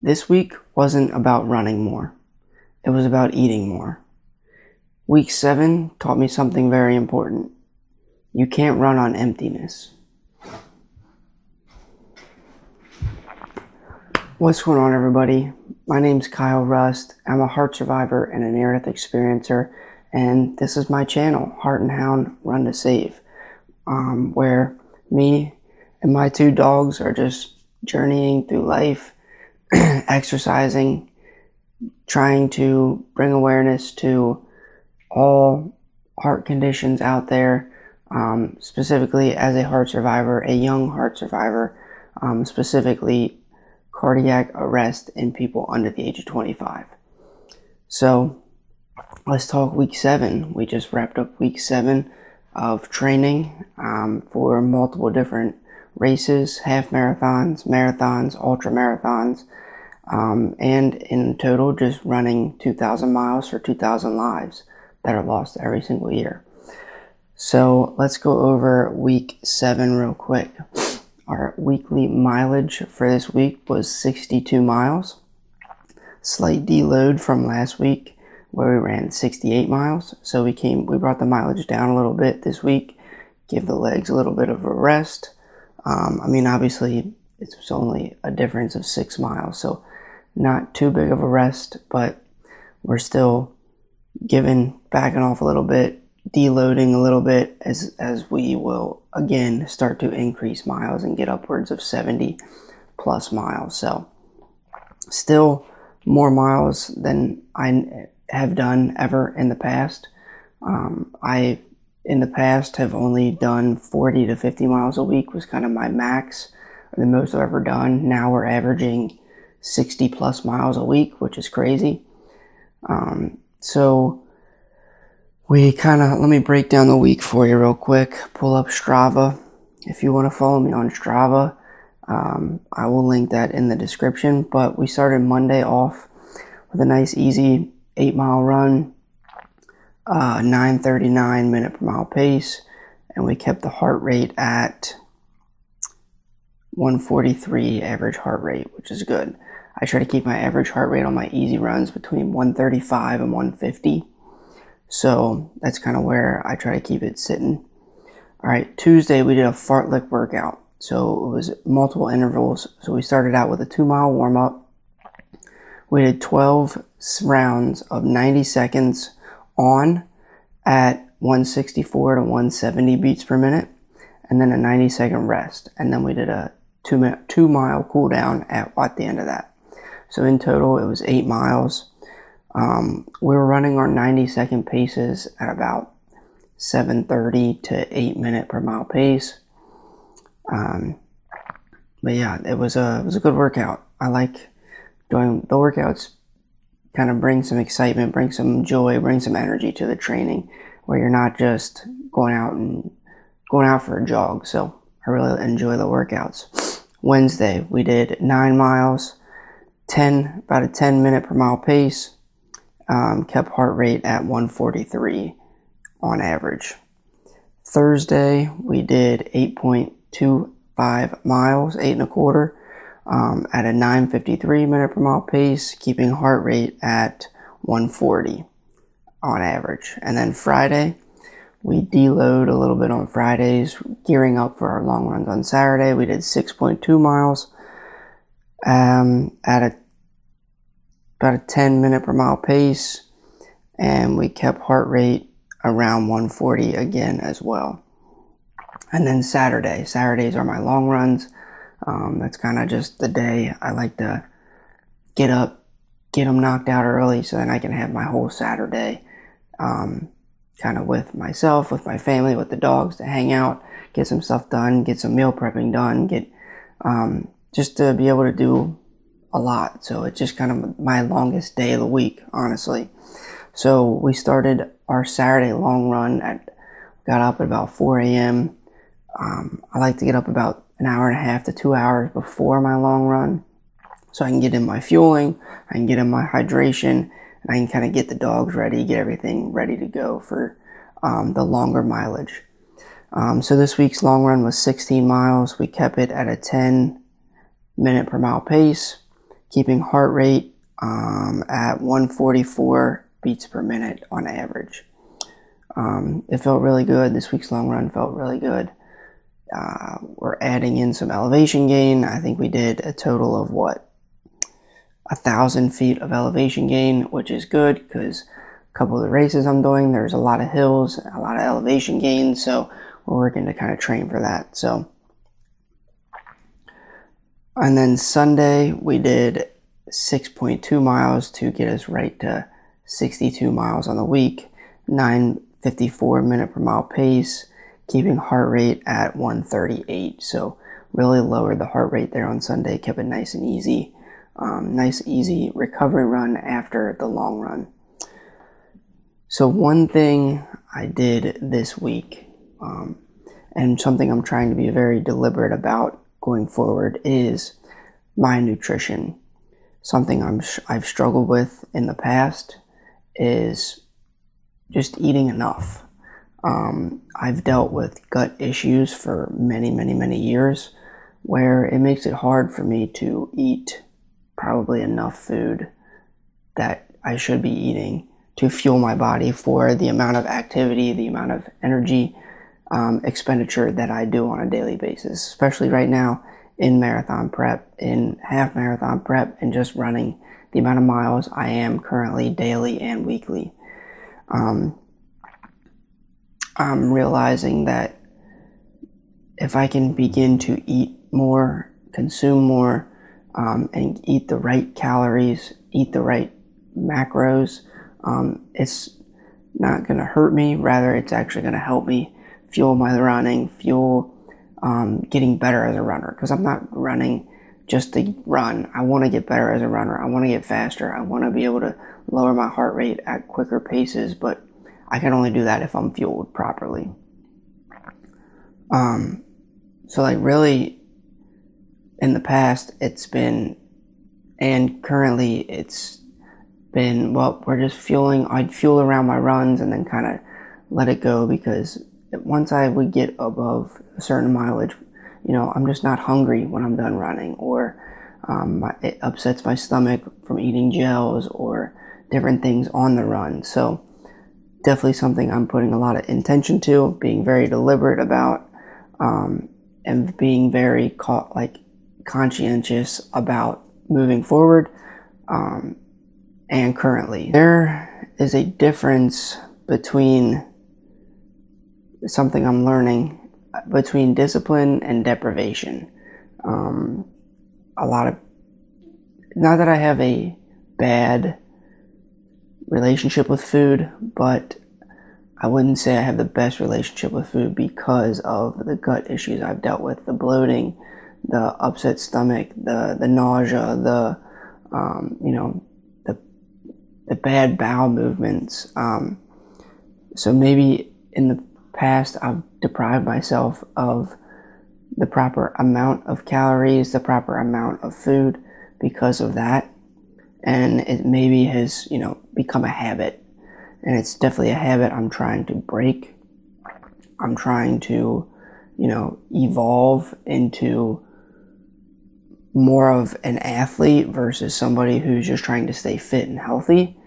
This week wasn't about running more. It was about eating more. Week 7 taught me something very important. You can't run on emptiness. What's going on, everybody? My name's Kyle Rust. I'm a heart survivor and a near-death experiencer, and this is my channel, Heart and Hound Run to Save, where me and my 2 dogs are just journeying through life, exercising, trying to bring awareness to all heart conditions out there, specifically as a heart survivor, a young heart survivor, specifically cardiac arrest in people under the age of 25. So let's talk week 7. We just wrapped up week 7 of training for multiple different races, half marathons, marathons, ultra marathons, and in total just running 2,000 miles for 2,000 lives that are lost every single year. So let's go over week 7 real quick. Our weekly mileage for this week was 62 miles. Slight deload from last week where we ran 68 miles. So we brought the mileage down a little bit this week, give the legs a little bit of a rest. Obviously it's only a difference of 6 miles, so not too big of a rest, but we're still backing off a little bit, deloading a little bit as we will again start to increase miles and get upwards of 70 plus miles. So still more miles than I have done ever in the past. I in the past have only done 40 to 50 miles a week was kind of my max, or the most I've ever done. Now we're averaging 60 plus miles a week, which is crazy. So let me break down the week for you real quick. Pull up Strava. If you want to follow me on Strava, I will link that in the description. But we started Monday off with a nice easy 8-mile run, 9:39 minute per mile pace, and we kept the heart rate at 143 average heart rate, which is good. I try to keep my average heart rate on my easy runs between 135 and 150. So that's kind of where I try to keep it sitting. All right, Tuesday we did a fartlek workout. So it was multiple intervals. So we started out with a 2-mile warm up. We did 12 rounds of 90 seconds on at 164 to 170 beats per minute, and then a 90-second rest. And then we did a 2-mile cool down at the end of that. So in total, it was 8 miles. We were running our 90-second paces at about 7:30 to 8 minute per mile pace. But yeah, it was a good workout. I like doing the workouts. Kind of bring some excitement, bring some joy, bring some energy to the training, where you're not just going out for a jog. So I really enjoy the workouts. Wednesday we did 9 miles, about a 10 minute per mile pace. Kept heart rate at 143 on average. Thursday we did 8.25 miles, 8.25, at a 9:53 minute per mile pace, keeping heart rate at 140 on average. And then Friday we deload a little bit on Fridays, gearing up for our long runs on Saturday. We did 6.2 miles at about a 10 minute per mile pace, and we kept heart rate around 140 again as well. And then Saturdays are my long runs. That's kind of just the day I like to get up, get them knocked out early, so then I can have my whole Saturday kind of with myself, with my family, with the dogs, to hang out, get some stuff done, get some meal prepping done, just to be able to do a lot. So it's just kind of my longest day of the week, honestly. So we started our Saturday long run got up at about 4 a.m. I like to get up about an hour and a half to 2 hours before my long run, so I can get in my fueling, I can get in my hydration, and I can kind of get the dogs ready, get everything ready to go for the longer mileage. So this week's long run was 16 miles. We kept it at a 10 minute per mile pace, keeping heart rate at 144 beats per minute on average. It felt really good. This week's long run felt really good. We're adding in some elevation gain. I think we did a total of 1,000 feet of elevation gain, which is good because a couple of the races I'm doing, there's a lot of hills, a lot of elevation gain, so we're working to kind of train for that. So, and then Sunday we did 6.2 miles to get us right to 62 miles on the week, 9:54 minute per mile pace, keeping heart rate at 138. So really lowered the heart rate there on Sunday, kept it nice and easy. Nice easy recovery run after the long run. So one thing I did this week, and something I'm trying to be very deliberate about going forward, is my nutrition. Something I've struggled with in the past is just eating enough. I've dealt with gut issues for many years, where it makes it hard for me to eat probably enough food that I should be eating to fuel my body for the amount of activity, the amount of energy expenditure that I do on a daily basis, especially right now in marathon prep, in half marathon prep, and just running the amount of miles I am currently daily and weekly. I'm realizing that if I can begin to eat more, consume more, and eat the right calories, eat the right macros, it's not going to hurt me. Rather, it's actually going to help me fuel my running, fuel getting better as a runner, because I'm not running just to run. I want to get better as a runner. I want to get faster. I want to be able to lower my heart rate at quicker paces, but I can only do that if I'm fueled properly. So like really in the past it's been, and currently it's been, well, we're just fueling. I'd fuel around my runs and then kind of let it go, because once I would get above a certain mileage, I'm just not hungry when I'm done running, or it upsets my stomach from eating gels or different things on the run. So definitely something I'm putting a lot of intention to, being very deliberate about, and being very conscientious about moving forward. And currently, there is a difference between something I'm learning between discipline and deprivation. Not that I have a bad relationship with food, but I wouldn't say I have the best relationship with food because of the gut issues I've dealt with, the bloating, the upset stomach, the nausea, the bad bowel movements. So maybe in the past I've deprived myself of the proper amount of calories, the proper amount of food because of that, and it maybe has become a habit, and it's definitely a habit I'm trying to break. I'm trying to evolve into more of an athlete versus somebody who's just trying to stay fit and healthy.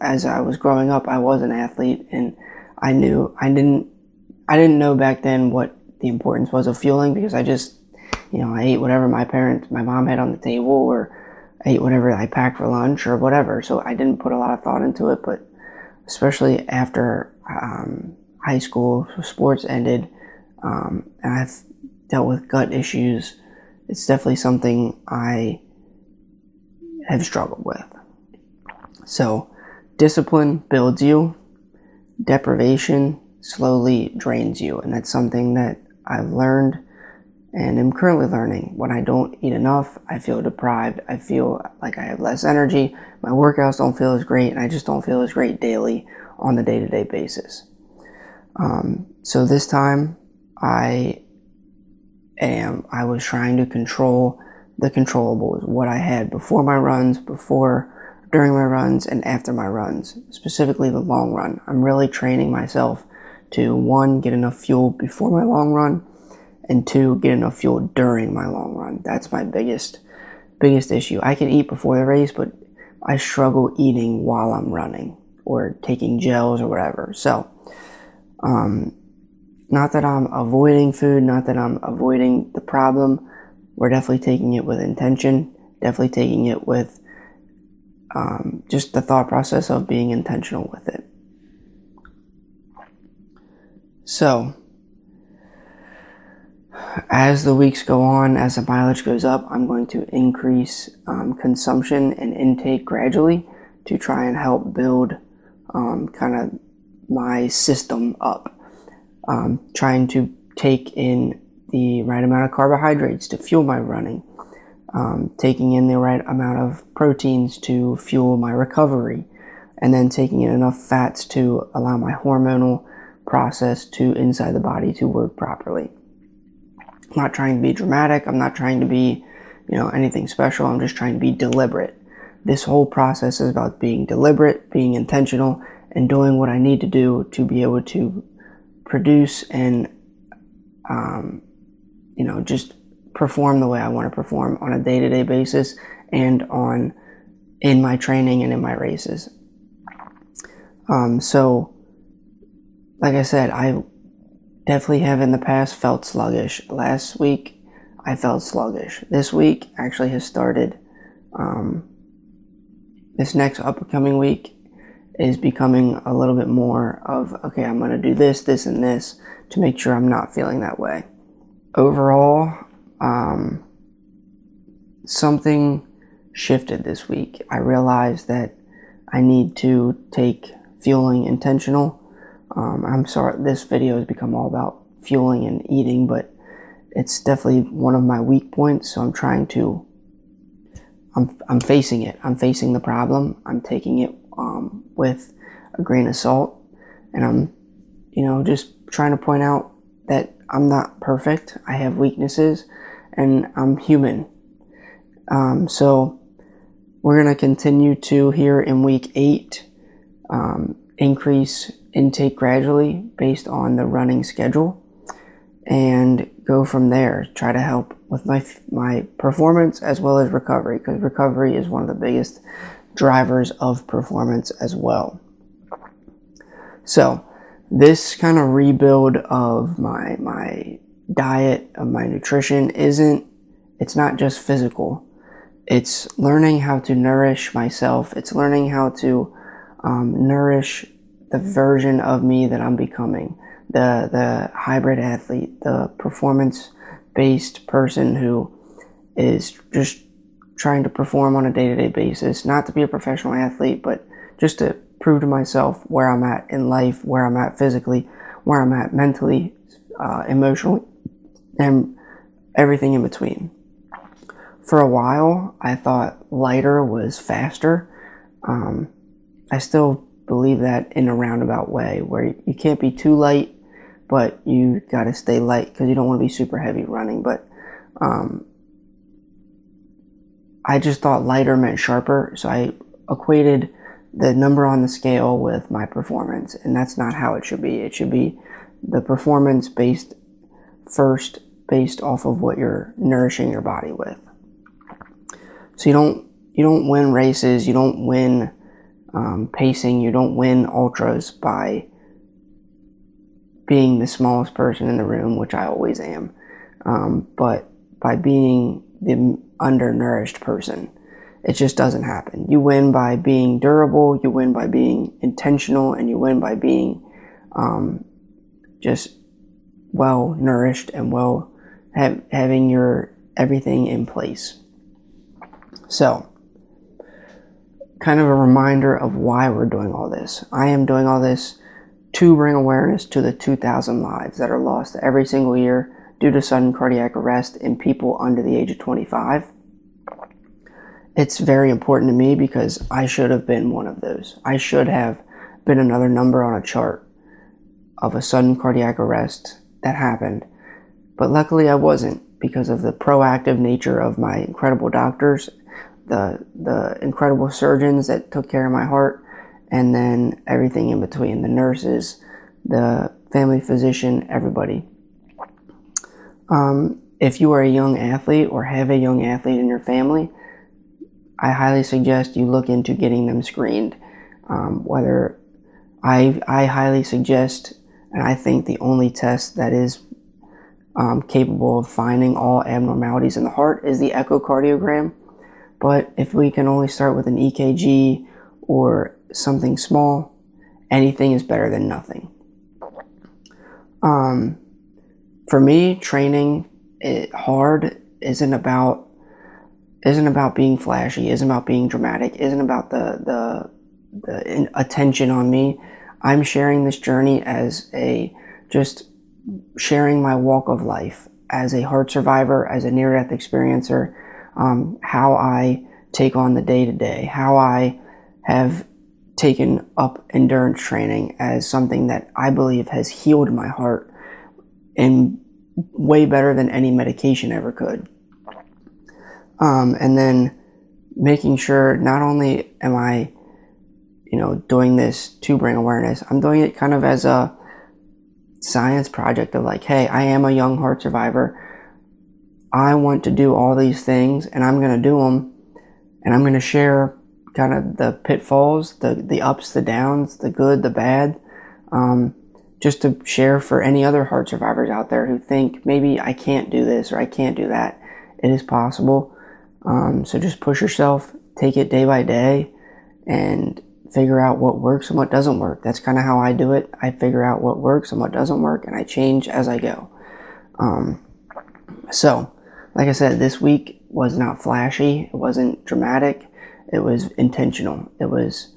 As I was growing up, I was an athlete, and I didn't know back then what the importance was of fueling, because I just, I ate whatever my mom had on the table, or I ate whatever I packed for lunch or whatever. So I didn't put a lot of thought into it, but especially after high school sports ended, and I've dealt with gut issues, it's definitely something I have struggled with. So discipline builds you, deprivation slowly drains you, and that's something that I've learned and am currently learning. When I don't eat enough, I feel deprived. I feel like I have less energy. My workouts don't feel as great, and I just don't feel as great daily on the day-to-day basis. So this time I was trying to control the controllables, what I had before my runs, during my runs, and after my runs, specifically the long run. I'm really training myself to, 1, get enough fuel before my long run, and 2, get enough fuel during my long run. That's my biggest biggest issue. I can eat before the race, but I struggle eating while I'm running or taking gels or whatever. So, not that I'm avoiding food, not that I'm avoiding the problem. We're definitely taking it with intention, definitely taking it with just the thought process of being intentional with it. So, as the weeks go on, as the mileage goes up, I'm going to increase consumption and intake gradually to try and help build kind of my system up. Trying to take in the right amount of carbohydrates to fuel my running, taking in the right amount of proteins to fuel my recovery, and then taking in enough fats to allow my hormonal process to inside the body to work properly. I'm not trying to be dramatic. I'm not trying to be, anything special. I'm just trying to be deliberate. This whole process is about being deliberate, being intentional, and doing what I need to do to be able to produce and, just perform the way I want to perform on a day-to-day basis and in my training and in my races. So, like I said, I definitely have in the past felt sluggish. Last week, I felt sluggish. This week actually has started. This next upcoming week is becoming a little bit more of, okay, I'm going to do this, this, and this to make sure I'm not feeling that way. Overall, something shifted this week. I realized that I need to take fueling intentional. I'm sorry, this video has become all about fueling and eating, but it's definitely one of my weak points. So I'm facing it. I'm facing the problem. I'm taking it with a grain of salt, and I'm, just trying to point out that I'm not perfect. I have weaknesses, and I'm human. So we're going to continue to, here in week 8, increase intake gradually based on the running schedule and go from there. Try to help with my performance as well as recovery, because recovery is one of the biggest drivers of performance as well. So this kind of rebuild of my diet, of my nutrition, it's not just physical. It's learning how to nourish myself. It's learning how to nourish the version of me that I'm becoming, the hybrid athlete, the performance-based person who is just trying to perform on a day-to-day basis, not to be a professional athlete, but just to prove to myself where I'm at in life, where I'm at physically, where I'm at mentally, emotionally, and everything in between. For a while, I thought lighter was faster. I still believe that in a roundabout way, where you can't be too light, but you got to stay light because you don't want to be super heavy running. But I just thought lighter meant sharper, so I equated the number on the scale with my performance, and that's not how it should be. It should be the performance based off of what you're nourishing your body with. So you don't win races, you don't win pacing, you don't win ultras by being the smallest person in the room, which I always am, but by being the undernourished person. It just doesn't happen. You win by being durable, you win by being intentional, and you win by being just well nourished and having your everything in place. So, kind of a reminder of why we're doing all this. I am doing all this to bring awareness to the 2,000 lives that are lost every single year due to sudden cardiac arrest in people under the age of 25. It's very important to me because I should have been one of those. I should have been another number on a chart of a sudden cardiac arrest that happened. But luckily I wasn't, because of the proactive nature of my incredible doctors, the incredible surgeons that took care of my heart, and then everything in between, the nurses, the family physician, everybody. If you are a young athlete or have a young athlete in your family, I highly suggest you look into getting them screened. Whether I highly suggest, and I think the only test that is capable of finding all abnormalities in the heart is the echocardiogram. But if we can only start with an EKG or something small, anything is better than nothing. For me, training hard isn't about being flashy, isn't about being dramatic, isn't about the attention on me. I'm sharing this journey as just sharing my walk of life as a heart survivor, as a near-death experiencer, how I take on the day-to-day, how I have taken up endurance training as something that I believe has healed my heart in way better than any medication ever could. And then making sure not only am I, doing this to bring awareness, I'm doing it kind of as a science project of like, hey, I am a young heart survivor. I want to do all these things, and I'm going to do them, and I'm going to share kind of the pitfalls, the ups, the downs, the good, the bad, just to share for any other heart survivors out there who think maybe I can't do this or I can't do that. It is possible. So just push yourself, take it day by day, and figure out what works and what doesn't work. That's kind of how I do it. I figure out what works and what doesn't work, and I change as I go. So, like I said, this week was not flashy. It wasn't dramatic. It was intentional. It was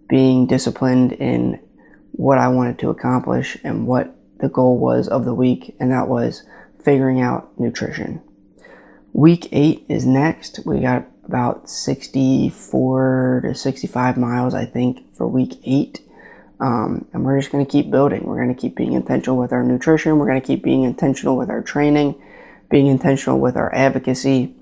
being disciplined in what I wanted to accomplish and what the goal was of the week, and that was figuring out nutrition. Week 8 is next. We got about 64 to 65 miles, I think, for week 8. And we're just going to keep building. We're going to keep being intentional with our nutrition. We're going to keep being intentional with our training, being intentional with our advocacy,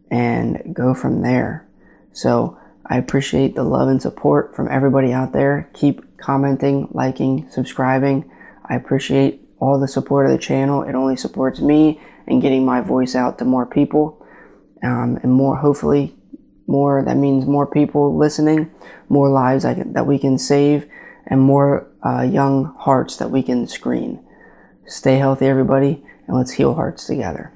and go from there. So I appreciate the love and support from everybody out there. Keep commenting, liking, subscribing. I appreciate all the support of the channel. It only supports me and getting my voice out to more people, and more, hopefully more, that means more people listening, more lives that we can save, and more young hearts that we can screen. Stay healthy, everybody, and let's heal hearts together.